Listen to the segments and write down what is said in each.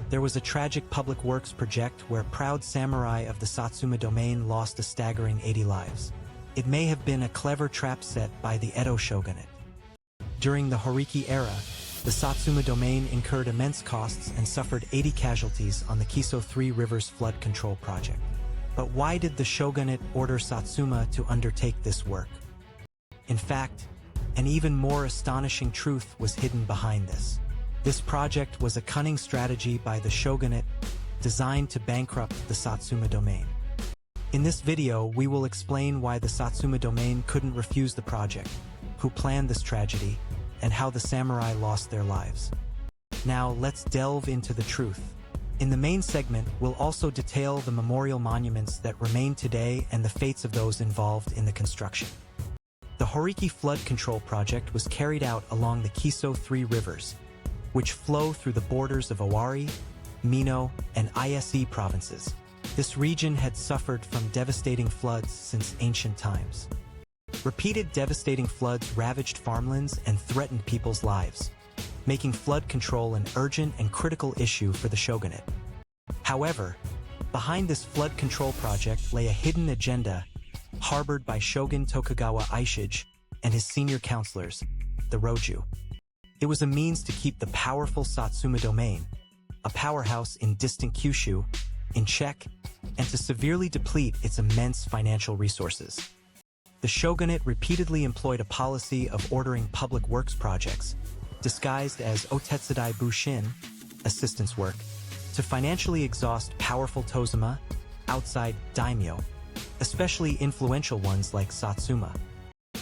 There was a tragic public works project where proud samurai of the Satsuma domain lost a staggering 80 lives. It may have been a clever trap set by the Edo shogunate. During the Hōreki era, the Satsuma domain incurred immense costs and suffered 80 casualties on the Kiso 3 Rivers Flood Control project. But why did the shogunate order Satsuma to undertake this work? In fact, an even more astonishing truth was hidden behind this. This project was a cunning strategy by the shogunate designed to bankrupt the Satsuma domain. In this video, we will explain why the Satsuma domain couldn't refuse the project, who planned this tragedy, and how the samurai lost their lives. Now, let's delve into the truth. In the main segment, we'll also detail the memorial monuments that remain today and the fates of those involved in the construction. The Hōreki Flood Control project was carried out along the Kiso 3 rivers, which flow through the borders of Owari, Mino, and Ise provinces. This region had suffered from devastating floods since ancient times. Repeated devastating floods ravaged farmlands and threatened people's lives, making flood control an urgent and critical issue for the shogunate. However, behind this flood control project lay a hidden agenda harbored by Shogun Tokugawa Ishige and his senior counselors, the Roju. It was a means to keep the powerful Satsuma domain, a powerhouse in distant Kyushu, in check, and to severely deplete its immense financial resources. The shogunate repeatedly employed a policy of ordering public works projects, disguised as Otetsudai Bushin, assistance work, to financially exhaust powerful Tozuma, outside daimyo, especially influential ones like Satsuma.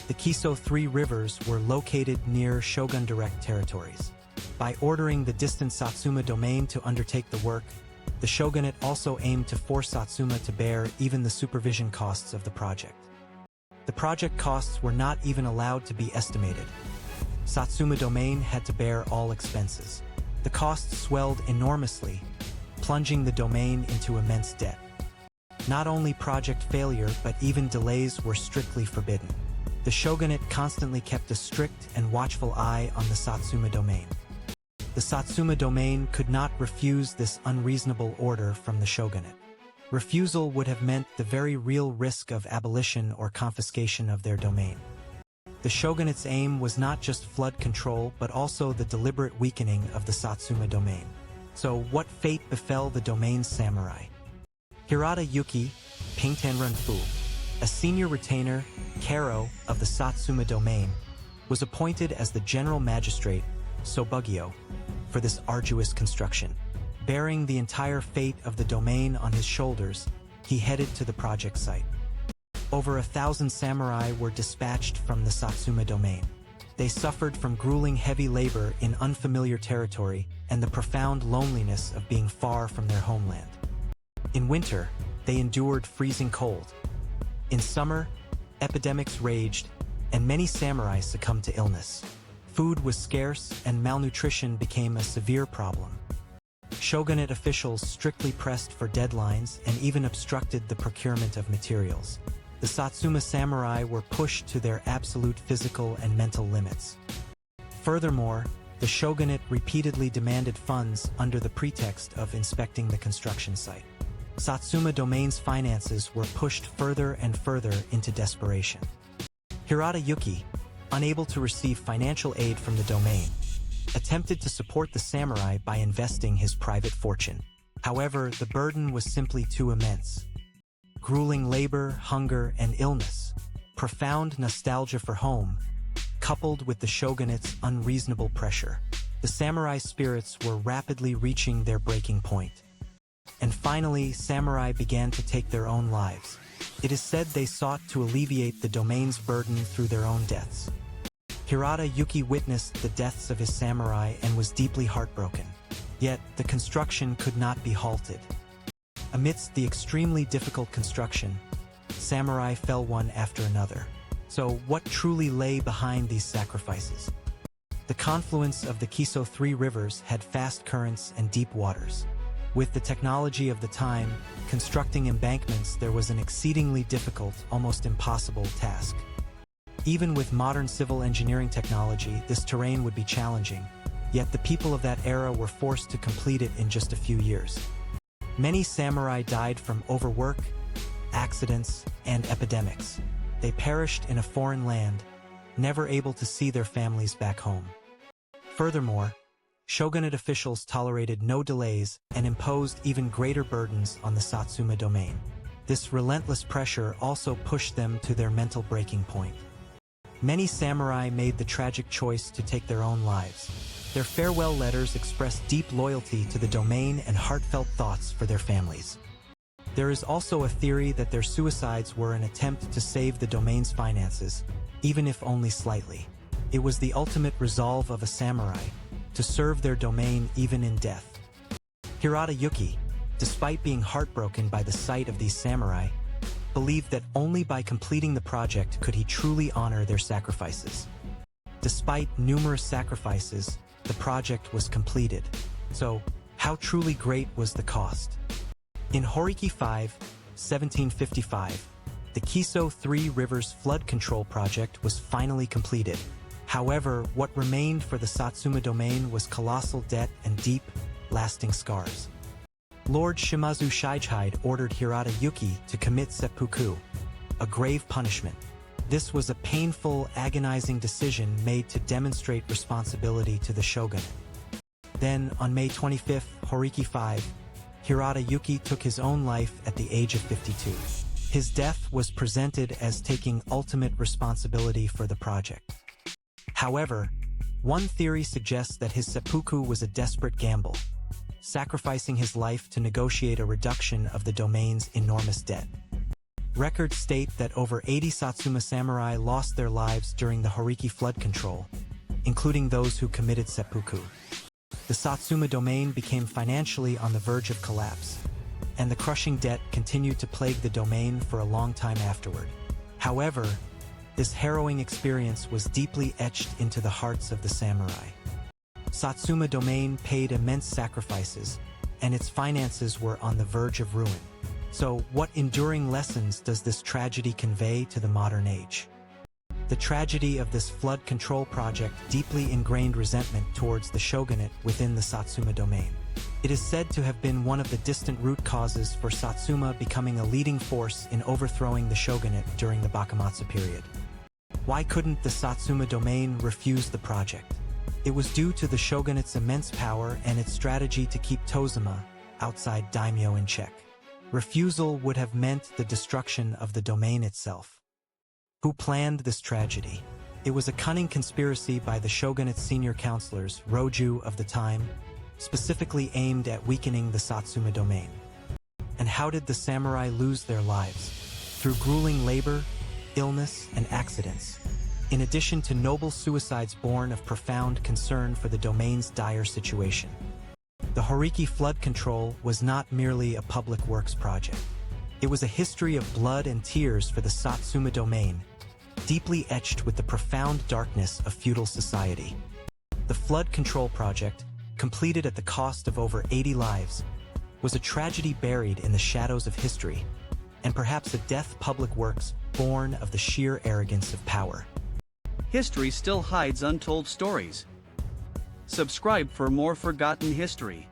The Kiso 3 rivers were located near shogun direct territories. By ordering the distant Satsuma domain to undertake the work, the shogunate also aimed to force Satsuma to bear even the supervision costs of the project. The project costs were not even allowed to be estimated. Satsuma domain had to bear all expenses. The costs swelled enormously, plunging the domain into immense debt. Not only project failure, but even delays were strictly forbidden. The shogunate constantly kept a strict and watchful eye on the Satsuma domain. The Satsuma domain could not refuse this unreasonable order from the shogunate. Refusal would have meant the very real risk of abolition or confiscation of their domain. The shogunate's aim was not just flood control, but also the deliberate weakening of the Satsuma domain. So what fate befell the domain's samurai? Hirata Yukie, Pingtanrunfu, a senior retainer, Karo, of the Satsuma domain, was appointed as the general magistrate, Sobugyo, for this arduous construction. Bearing the entire fate of the domain on his shoulders, he headed to the project site. Over 1,000 samurai were dispatched from the Satsuma domain. They suffered from grueling heavy labor in unfamiliar territory and the profound loneliness of being far from their homeland. In winter, they endured freezing cold. In summer, epidemics raged, and many samurai succumbed to illness. Food was scarce, and malnutrition became a severe problem. Shogunate officials strictly pressed for deadlines and even obstructed the procurement of materials. The Satsuma samurai were pushed to their absolute physical and mental limits. Furthermore, the shogunate repeatedly demanded funds under the pretext of inspecting the construction site. Satsuma domain's finances were pushed further and further into desperation. Hirata Yukie, unable to receive financial aid from the domain, attempted to support the samurai by investing his private fortune. However, the burden was simply too immense. Grueling labor, hunger, and illness, profound nostalgia for home, coupled with the shogunate's unreasonable pressure. The samurai spirits were rapidly reaching their breaking point. And finally, samurai began to take their own lives. It is said they sought to alleviate the domain's burden through their own deaths. Hirata Yukie witnessed the deaths of his samurai and was deeply heartbroken. Yet, the construction could not be halted. Amidst the extremely difficult construction, samurai fell one after another. So, what truly lay behind these sacrifices? The confluence of the Kiso 3 rivers had fast currents and deep waters. With the technology of the time, constructing embankments there was an exceedingly difficult, almost impossible task. Even with modern civil engineering technology, this terrain would be challenging. yet the people of that era were forced to complete it in just a few years. Many samurai died from overwork, accidents, and epidemics. They perished in a foreign land, never able to see their families back home. Furthermore, shogunate officials tolerated no delays and imposed even greater burdens on the Satsuma domain. This relentless pressure also pushed them to their mental breaking point. Many samurai made the tragic choice to take their own lives. Their farewell letters expressed deep loyalty to the domain and heartfelt thoughts for their families. There is also a theory that their suicides were an attempt to save the domain's finances, even if only slightly. It was the ultimate resolve of a samurai, to serve their domain even in death. Hirata Yukie, despite being heartbroken by the sight of these samurai, believed that only by completing the project could he truly honor their sacrifices. Despite numerous sacrifices, the project was completed. So, how truly great was the cost? In Hōreki 5, 1755, the Kiso Three Rivers Flood Control project was finally completed. However, what remained for the Satsuma domain was colossal debt and deep, lasting scars. Lord Shimazu Shichide ordered Hirata Yukie to commit seppuku, a grave punishment. This was a painful, agonizing decision made to demonstrate responsibility to the shogunate. Then, on May 25, Hōreki 5, Hirata Yukie took his own life at the age of 52. His death was presented as taking ultimate responsibility for the project. However, one theory suggests that his seppuku was a desperate gamble, sacrificing his life to negotiate a reduction of the domain's enormous debt. Records state that over 80 Satsuma samurai lost their lives during the Hōreki Flood Control, including those who committed seppuku. The Satsuma domain became financially on the verge of collapse, and the crushing debt continued to plague the domain for a long time afterward. However, this harrowing experience was deeply etched into the hearts of the samurai. Satsuma domain paid immense sacrifices, and its finances were on the verge of ruin. So, what enduring lessons does this tragedy convey to the modern age? The tragedy of this flood control project deeply ingrained resentment towards the shogunate within the Satsuma domain. It is said to have been one of the distant root causes for Satsuma becoming a leading force in overthrowing the shogunate during the Bakumatsu period. Why couldn't the Satsuma domain refuse the project? It was due to the shogunate's immense power and its strategy to keep Tozuma, outside daimyo, in check. Refusal would have meant the destruction of the domain itself. Who planned this tragedy? It was a cunning conspiracy by the shogunate's senior counselors, Roju of the time, specifically aimed at weakening the Satsuma domain. And how did the samurai lose their lives? Through grueling labor, illness, and accidents, in addition to noble suicides born of profound concern for the domain's dire situation. The Hōreki Flood Control was not merely a public works project. It was a history of blood and tears for the Satsuma domain, deeply etched with the profound darkness of feudal society. The Flood Control project, completed at the cost of over 80 lives, was a tragedy buried in the shadows of history, and perhaps a death public works born of the sheer arrogance of power. History still hides untold stories. Subscribe for more forgotten history.